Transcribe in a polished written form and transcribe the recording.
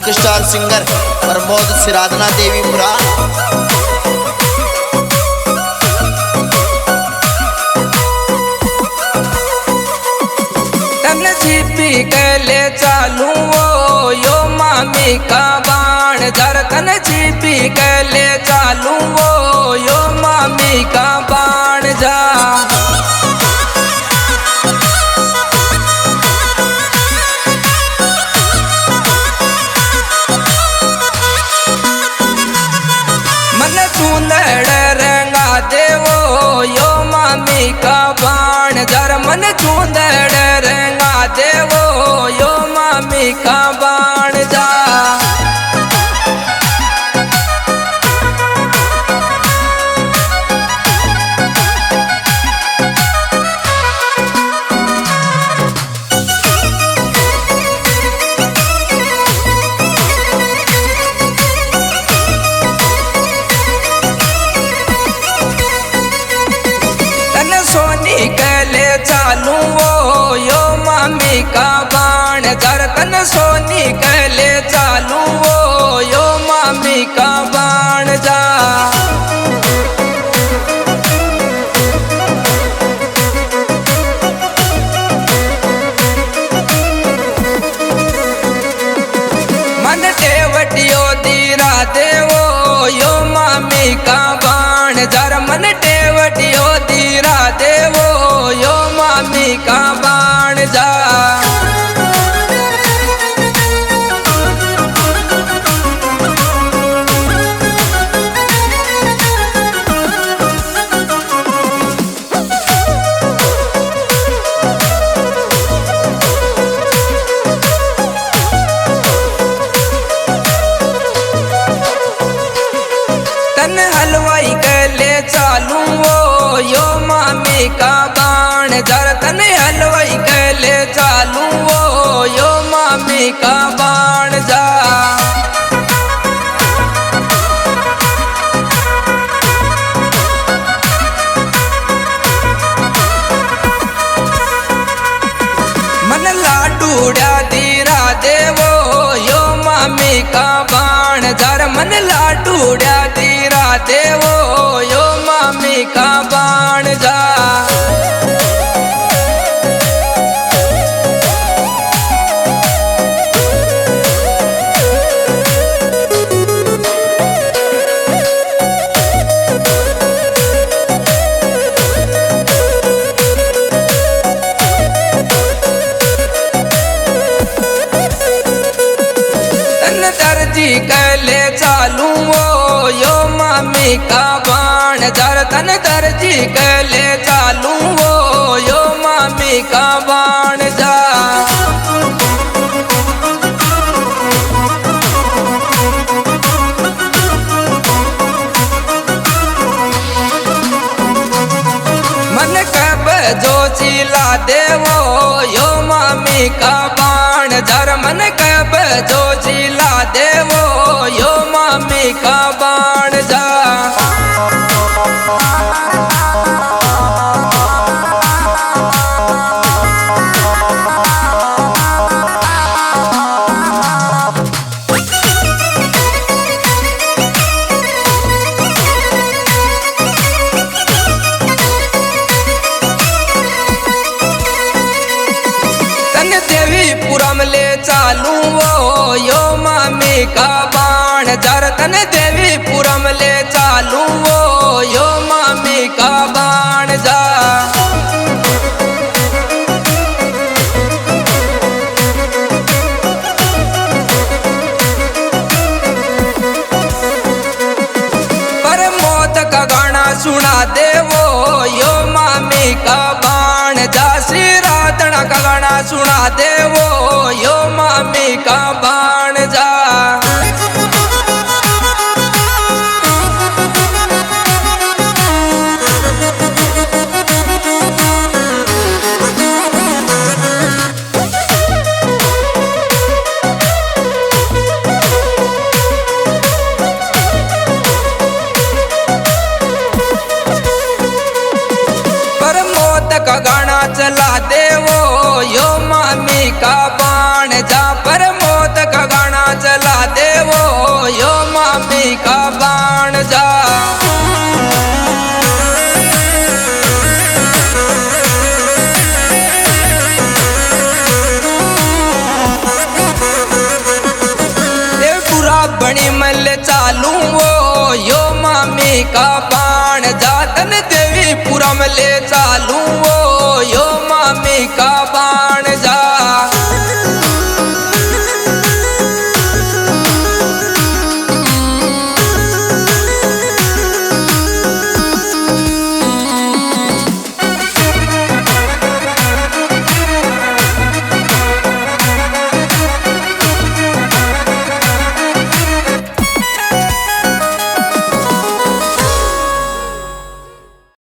फोक star singer Pramod Siradhana Devipura. तन छिपी गले चालू वो यो मामी का बाण जर तन छिपी गले चालू वो यो मामी का बाण जा रंगा देवो यो मामी का बाण जर मन चूंदड़ रंगा देवो यो मामी का बाण जा सोनी गले चालू वो यो मामी का बाण जर तन सोनी गले चालू वो यो मामी का बाण जा मन टेवटियो दीरा देवो यो मामी का बाण जर मन टेवटियो दीरा देवो यो मामी का बाण जा तन हलवाई गले चालू वो यो मामी का बाण जर तन हलवाई गले चालू वो यो मामी का बाण जा मन लाडूड़ा दीरा देवो यो मामी का बाण जर मन लाडूड़ा दीरा देवो यो मामी का बाण जा दर्जी गले चालू वो यो मामी का बाण जर तन दर्जी गले चालू वो यो मामी का बाण जा मन कब जो चिला देवो यो मामी का बाण जर मन कब जो चिला देवो यो मामी का बाण जा देवीपुरम ले चालू वो यो मामी का बाण जर तन देवीपुरम ले चालू वो यो मामी का बाण जा प्रमोद का गाना सुना देवो यो मामी का बाण जा श्री राधना का गाना सुना देवो यो मामी का बाण जा प्रमोद का गाना चला देवो यो मामी का बाण जा प्रमोद जा बणी मल चालू वो यो मामी का बाण जातन देवी पूरा मले चालू वो